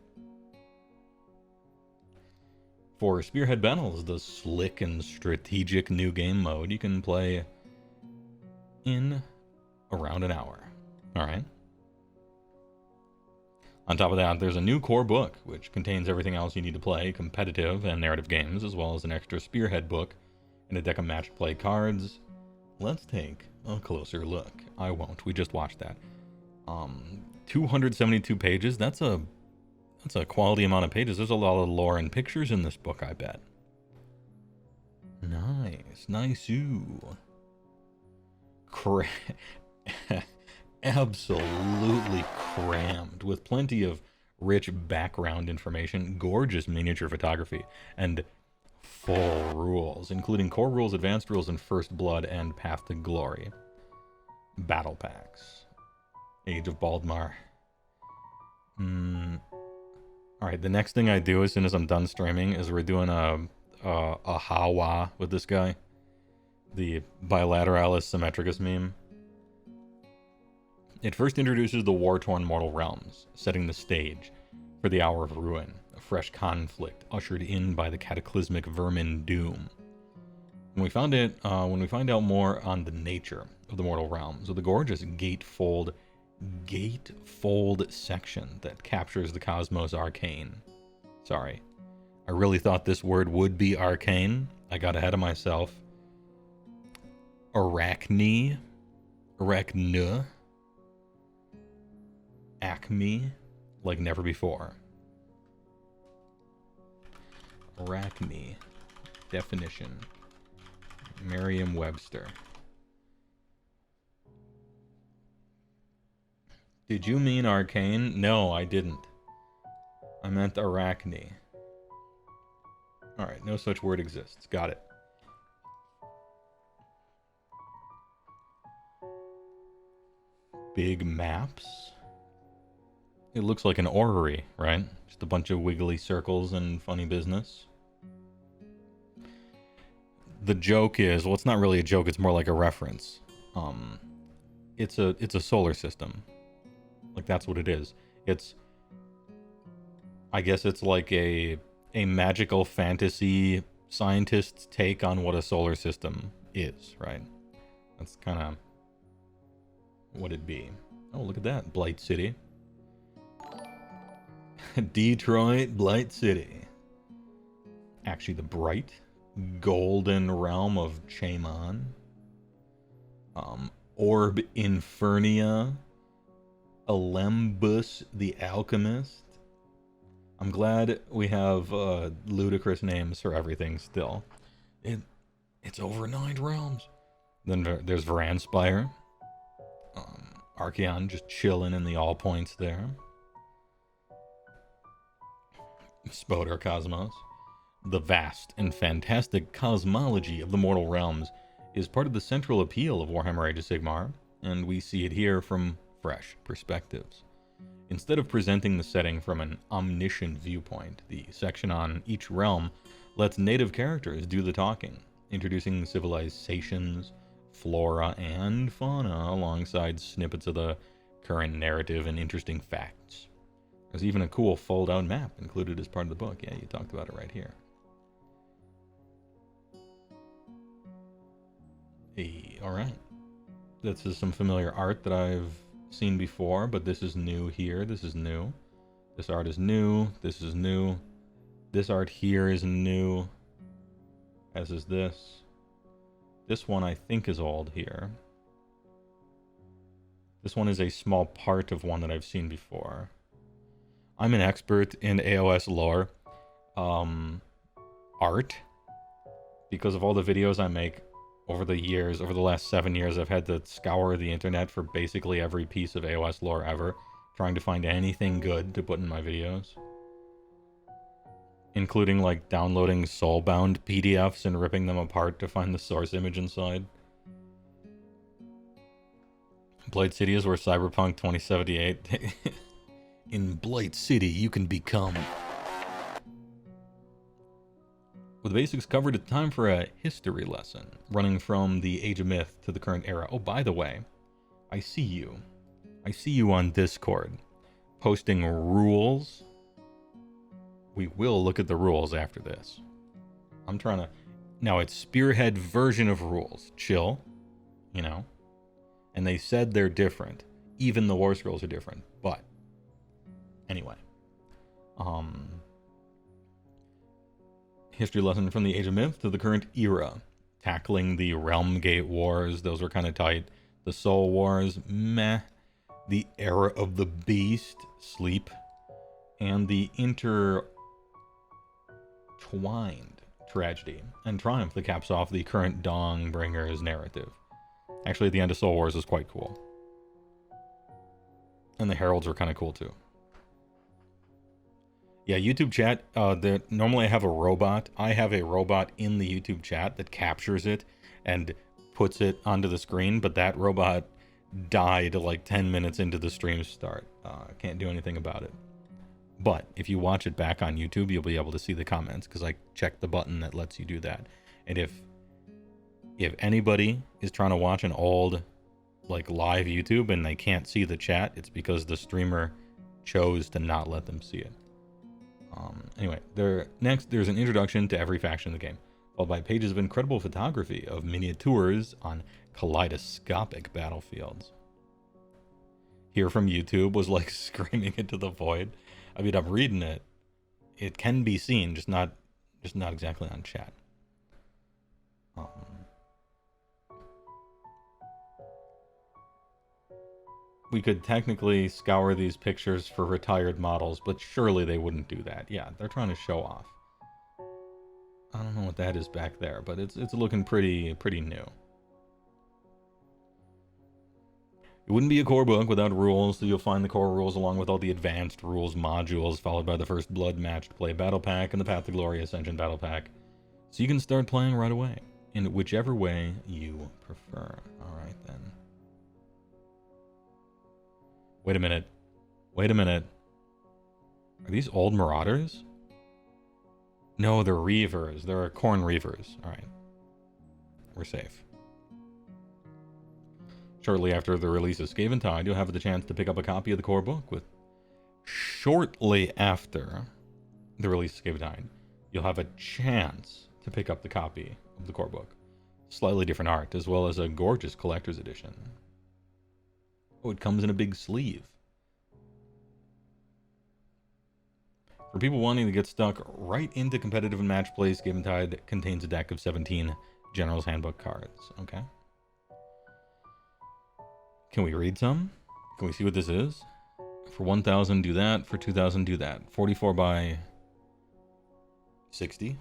For Spearhead Battles, the slick and strategic new game mode, you can play in around an hour. Alright. On top of that, there's a new core book, which contains everything else you need to play competitive and narrative games, as well as an extra Spearhead book and a deck of match play cards. Let's take a closer look. I won't. We just watched that. 272 pages. That's a quality amount of pages. There's a lot of lore and pictures in this book, I bet. Nice. Nice-oo. Absolutely crammed with plenty of rich background information, gorgeous miniature photography, and full rules, including core rules, advanced rules, and First Blood and Path to Glory. Battle packs. Age of Baldmar. Alright, the next thing I do as soon as I'm done streaming is we're doing a Heywoah with this guy. The Bilateralis Symmetricus meme. It first introduces the war-torn mortal realms, setting the stage for the Hour of Ruin, a fresh conflict ushered in by the cataclysmic vermin doom. When we find out more on the nature of the mortal realms, with the gorgeous gatefold section that captures the cosmos arcane. Sorry, I really thought this word would be arcane. I got ahead of myself. Arachne, Acme, like never before. Arachne, definition, Merriam-Webster. Did you mean arcane? No, I didn't. I meant arachne. Alright, no such word exists. Got it. Big maps. It looks like an orrery, right? Just a bunch of wiggly circles and funny business. The joke is, well, it's not really a joke, it's more like a reference. It's a solar system. Like, that's what it is. I guess it's like a magical fantasy scientist's take on what a solar system is, right? That's kind of what it'd be. Oh, look at that. Blight City. Detroit, Blight City. Actually, the bright golden realm of Chamon. Orb Infernia. Alembus the Alchemist. I'm glad we have ludicrous names for everything still. It's over 9 realms. Then there's Varanspire. Archeon just chilling in the all points there. Spodar Cosmos. The vast and fantastic cosmology of the mortal realms is part of the central appeal of Warhammer Age of Sigmar, and we see it here from fresh perspectives. Instead of presenting the setting from an omniscient viewpoint, the section on each realm lets native characters do the talking, introducing civilizations, flora, and fauna alongside snippets of the current narrative and interesting facts. There's even a cool fold-out map included as part of the book. Yeah, you talked about it right here. Hey, alright. This is some familiar art that I've seen before, but this is new here. This is new. This art is new. This is new. This art here is new. As is this. This one I think is old here. This one is a small part of one that I've seen before. I'm an expert in AOS lore art because of all the videos I make over the years. Over the last 7 years, I've had to scour the internet for basically every piece of AOS lore ever, trying to find anything good to put in my videos. Including like downloading soulbound PDFs and ripping them apart to find the source image inside. Blight City is where Cyberpunk 2078... In Blight City, you can become... With the basics covered, it's time for a history lesson, running from the Age of Myth to the current era. Oh, by the way, I see you. I see you on Discord, posting rules. We will look at the rules after this. I'm trying to... Now, it's Spearhead version of rules. Chill, you know? And they said they're different. Even the war scrolls are different, but... Anyway. History lesson from the Age of Myth to the current era. Tackling the Realm Gate Wars, those were kind of tight. The Soul Wars, meh. The Era of the Beast, sleep. And the intertwined tragedy and triumph that caps off the current Dawnbringer's narrative. Actually, the end of Soul Wars is quite cool. And the Heralds are kind of cool too. Yeah, YouTube chat, normally I have a robot. I have a robot in the YouTube chat that captures it and puts it onto the screen, but that robot died like 10 minutes into the stream start. Can't do anything about it. But if you watch it back on YouTube, you'll be able to see the comments because I checked the button that lets you do that. And if anybody is trying to watch an old like live YouTube and they can't see the chat, it's because the streamer chose to not let them see it. Anyway, there's an introduction to every faction in the game, followed by pages of incredible photography of miniatures on kaleidoscopic battlefields. Here from YouTube was like screaming into the void. I mean, I'm reading it. It can be seen, just not exactly on chat. We could technically scour these pictures for retired models, but surely they wouldn't do that. Yeah, they're trying to show off. I don't know what that is back there, but it's looking pretty new. It wouldn't be a core book without rules, so you'll find the core rules along with all the advanced rules modules, followed by the First Blood Matched Play Battle Pack and the Path to Glory Ascension Battle Pack. So you can start playing right away, in whichever way you prefer. Alright then. Wait a minute. Are these old Marauders? No, they're Reavers. They're Khorne Reavers. Alright. We're safe. Shortly after the release of Scaventide, you'll have the chance to pick up a copy of the core book. Shortly after the release of Scaventide, you'll have a chance to pick up the copy of the core book. Slightly different art, as well as a gorgeous collector's edition. Oh, it comes in a big sleeve. For people wanting to get stuck right into competitive and match play, Scaventide contains a deck of 17 General's Handbook cards. Okay. Can we read some? Can we see what this is? For 1,000, do that. For 2,000, do that. 44 by 60.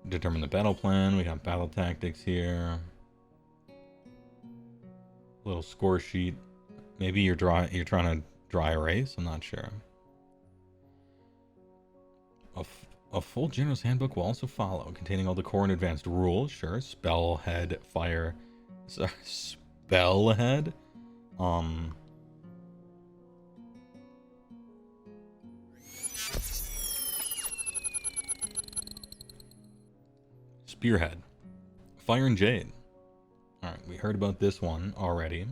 Determine the battle plan. We got battle tactics here. Little score sheet. Maybe you're trying to dry erase? I'm not sure. A full generous handbook will also follow, containing all the core and advanced rules. Sure. Spellhead, fire... Spellhead? Spearhead. Fire and Jade. Alright, we heard about this one already.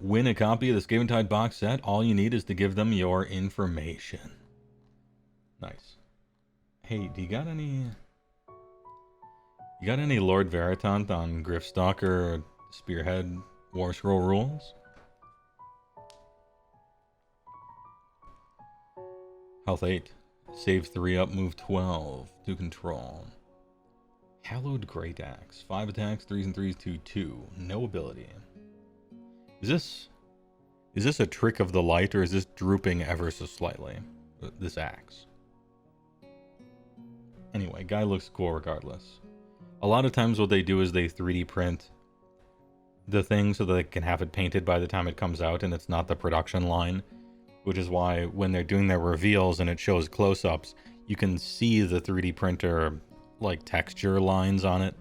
Win a copy of the Scaventide box set. All you need is to give them your information. Nice. Hey, do you got any... You got any Lord Veritant on Griffstalker Spearhead War Scroll rules? Health 8. Save 3 up, move 12 to control. Hallowed Great Axe. 5 attacks, 3s and 3s, 2/2. No ability. Is this a trick of the light, or is this drooping ever so slightly? This axe. Anyway, guy looks cool regardless. A lot of times what they do is they 3D print the thing so that they can have it painted by the time it comes out, and it's not the production line. Which is why when they're doing their reveals and it shows close-ups, you can see the 3D printer like texture lines on it.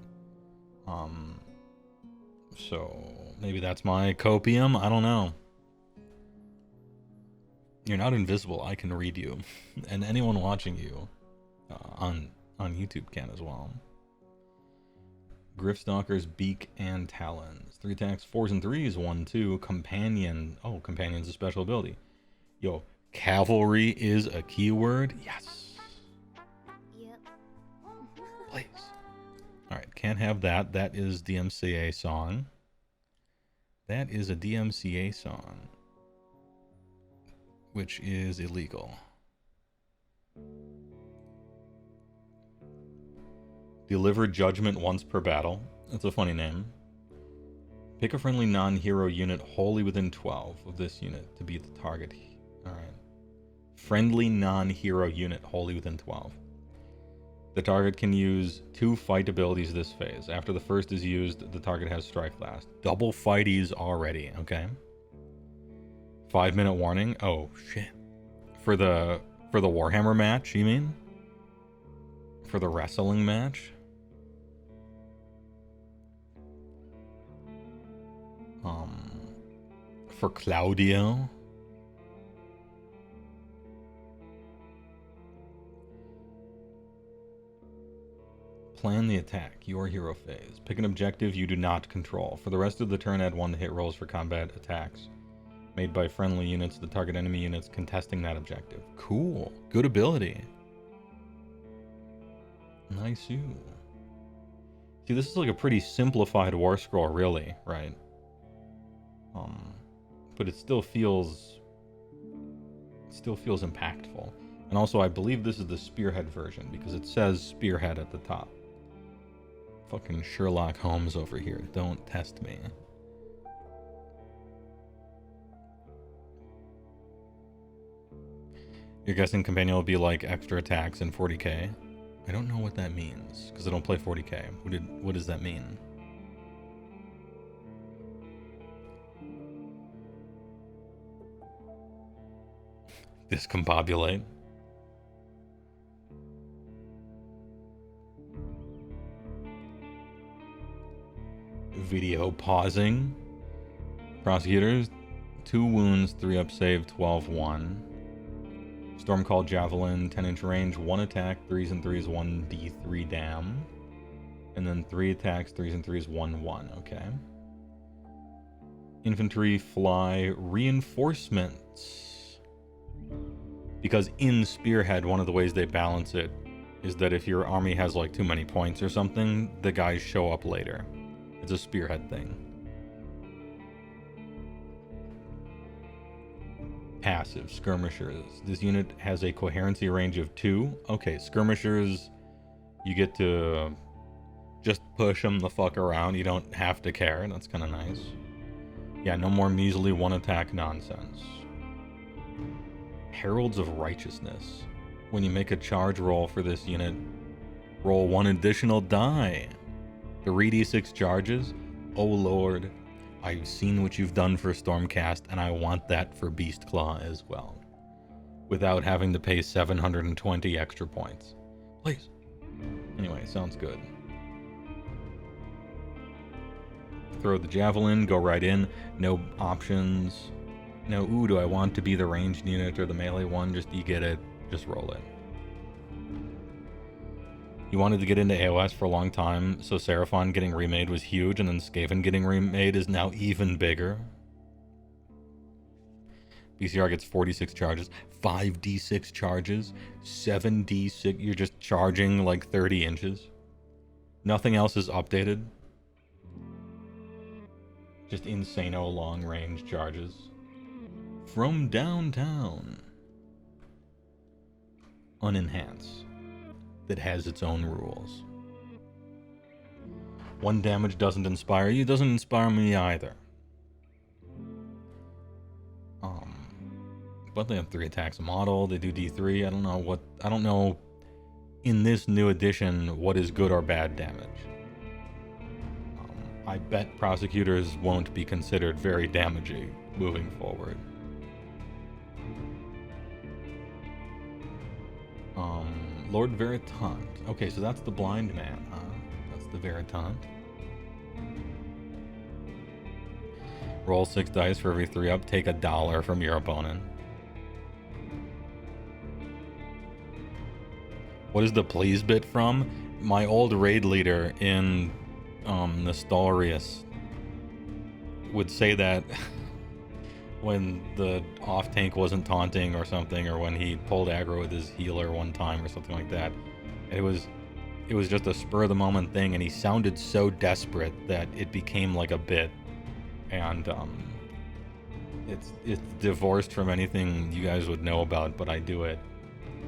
So maybe that's my copium. I don't know. You're not invisible. I can read you, and anyone watching you on YouTube can as well. Griffstalker's Beak and Talons. 3 attacks, 4s and 3s, 1/2. Companion. Oh, Companion's a special ability. Yo, cavalry is a keyword. Yes. Yep. Please. Alright, can't have that. That is DMCA song. That is a DMCA song. Which is illegal. Deliver judgment once per battle. That's a funny name. Pick a friendly non-hero unit wholly within 12 of this unit to be the target. Alright. Friendly non-hero unit wholly within 12. The target can use 2 fight abilities this phase. After the first is used, the target has strike last. Double fighties already, okay? 5-minute warning. Oh shit. For the Warhammer match, you mean? For the wrestling match? For Claudio? Plan the attack, your hero phase. Pick an objective you do not control. For the rest of the turn, add 1 hit rolls for combat attacks made by friendly units, the target enemy units contesting that objective. Cool. Good ability. Nice you. See, this is like a pretty simplified war scroll, really, right? But it still feels impactful. And also, I believe this is the Spearhead version because it says Spearhead at the top. Fucking Sherlock Holmes over here. Don't test me. You're guessing Companion will be like extra attacks in 40k? I don't know what that means because I don't play 40k. What does that mean? Discombobulate. Video pausing. Prosecutors, 2 wounds, 3 up save, 12-1. Stormcall Javelin, 10-inch range, 1 attack, 3s and 3s, 1d3 dam. And then 3 attacks, 3s and 3s, 1-1, okay. Infantry, fly, reinforcements. Because in Spearhead, one of the ways they balance it is that if your army has like too many points or something, the guys show up later. It's a Spearhead thing. Passive, skirmishers. This unit has a coherency range of 2. Okay, skirmishers, you get to just push them the fuck around. You don't have to care. That's kind of nice. Yeah, no more measly 1 attack nonsense. Heralds of Righteousness. When you make a charge roll for this unit, roll 1 additional die. 3d6 charges. Oh lord. I've seen what you've done for Stormcast, and I want that for Beastclaw as well. Without having to pay 720 extra points. Please. Anyway, sounds good. Throw the javelin, go right in. No options. No, ooh, do I want to be the ranged unit or the melee one? Just, you get it. Just roll it. You wanted to get into AOS for a long time, so Seraphon getting remade was huge, and then SCAVEN getting remade is now even bigger. BCR gets 46 charges, 5d6 charges, 7d6, you're just charging like 30 inches. Nothing else is updated. Just insano long range charges. From downtown. Unenhanced. That has its own rules. 1 damage doesn't inspire you, doesn't inspire me either. But they have 3 attacks a model, they do D3, I don't know in this new edition what is good or bad damage. I bet prosecutors won't be considered very damaging moving forward. Lord Veritant. Okay, so that's the blind man, huh? That's the Veritant. Roll 6 dice for every 3 up. Take $1 from your opponent. What is the please bit from? My old raid leader in Nestorius would say that when the off tank wasn't taunting or something, or when he pulled aggro with his healer one time or something like that. It was just a spur of the moment thing, and he sounded so desperate that it became like a bit. And it's divorced from anything you guys would know about, but I do it.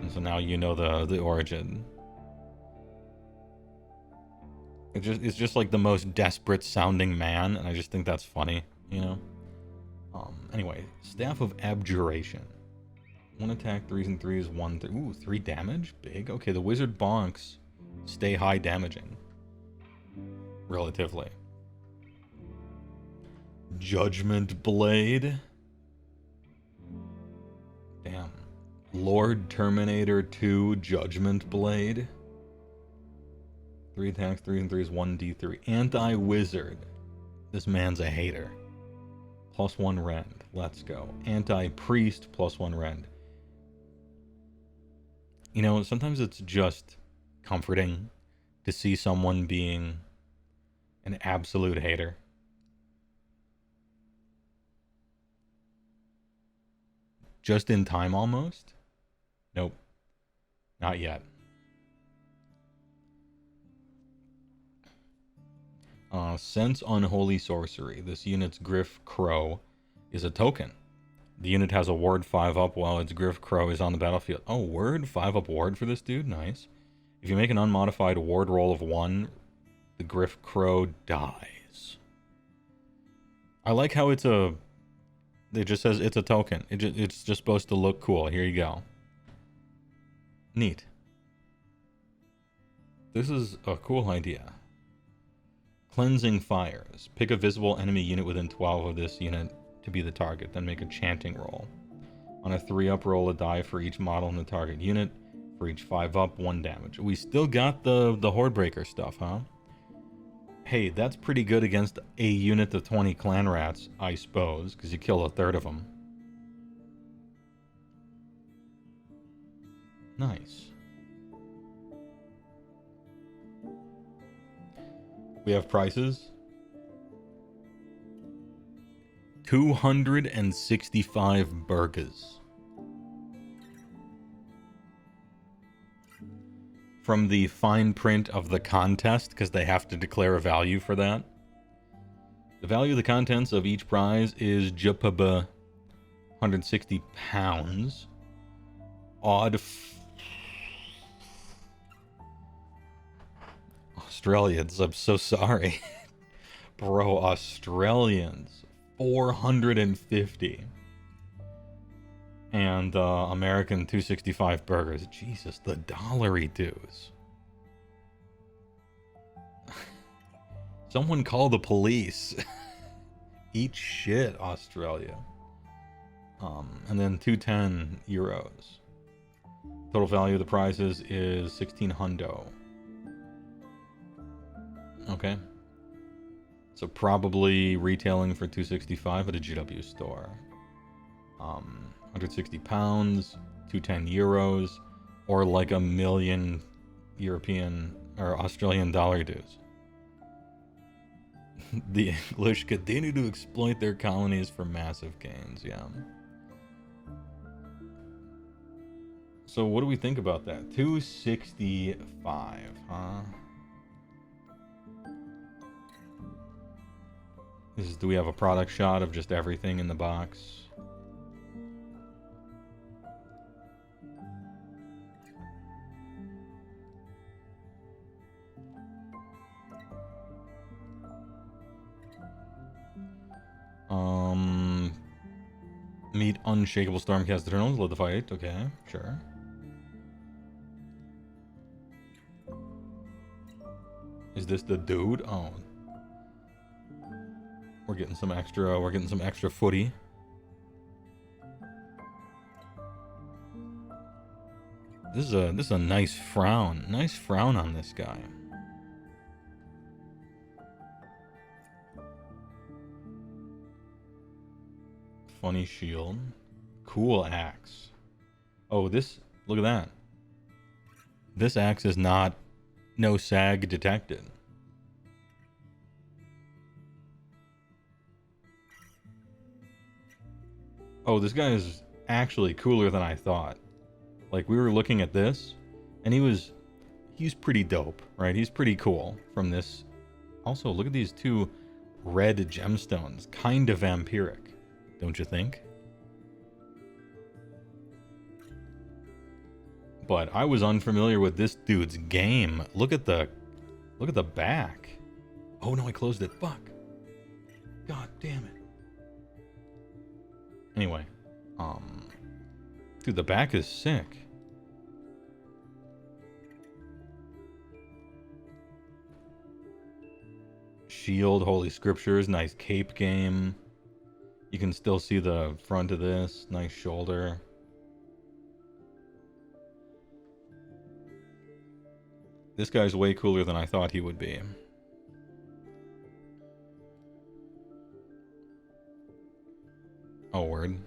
And so now you know the origin. It's just like the most desperate sounding man, and I just think that's funny, you know? Anyway, Staff of Abjuration. 1 attack, 3s and 3s, 1, 3. Ooh, 3 damage? Big. Okay, the wizard bonks stay high damaging. Relatively. Judgment Blade. Damn. Lord Terminator 2 Judgment Blade. 3 attacks, 3s and 3s, 1d3. Anti-wizard. This man's a hater. +1 rend. Let's go. Anti-priest, +1 rend. You know, sometimes it's just comforting to see someone being an absolute hater. Just in time almost? Nope. Not yet. Sense Unholy Sorcery. This unit's Griff Crow is a token. The unit has a ward 5 up while its Griff Crow is on the battlefield. Oh, word? 5 up ward for this dude? Nice. If you make an unmodified ward roll of 1, the Griff Crow dies. I like how it just says it's a token. It's just supposed to look cool. Here you go. Neat. This is a cool idea. Cleansing Fires. Pick a visible enemy unit within 12 of this unit to be the target, then make a chanting roll. On a 3-up, roll a die for each model in the target unit. For each 5-up, 1 damage. We still got the Hordebreaker stuff, huh? Hey, that's pretty good against a unit of 20 clan rats, I suppose, because you kill 1/3 of them. Nice. We have prices. 265 burgas. From the fine print of the contest, because they have to declare a value for that. The value of the contents of each prize is JPB 160 pounds. Australians, I'm so sorry. Bro, Australians. 450. And American 265 burgers. Jesus, the dollary dues. Someone call the police. Eat shit, Australia. And then 210 euros. Total value of the prizes is 16 hundo. Okay. So probably retailing for 265 at a GW store. 160 pounds, 210 euros, or like $1 million European or Australian dollar dues. The English continue to exploit their colonies for massive gains, yeah. So what do we think about that? 265, huh? Do we have a product shot of just everything in the box? Meet Unshakable Stormcast Eternals, let the fight, okay, sure. Is this the dude? Oh. We're getting some extra footy. This is a nice frown. Nice frown on this guy. Funny shield. Cool axe. Oh, look at that. This axe is not no sag detected. Oh, this guy is actually cooler than I thought. Like, we were looking at this, and he's pretty dope, right? He's pretty cool from this. Also, look at these two red gemstones. Kind of vampiric, don't you think? But I was unfamiliar with this dude's game. Look at the back. Oh no, I closed it. Fuck. God damn it. Anyway, dude, the back is sick. Shield, Holy Scriptures, nice cape game. You can still see the front of this, nice shoulder. This guy's way cooler than I thought he would be. Oh, word.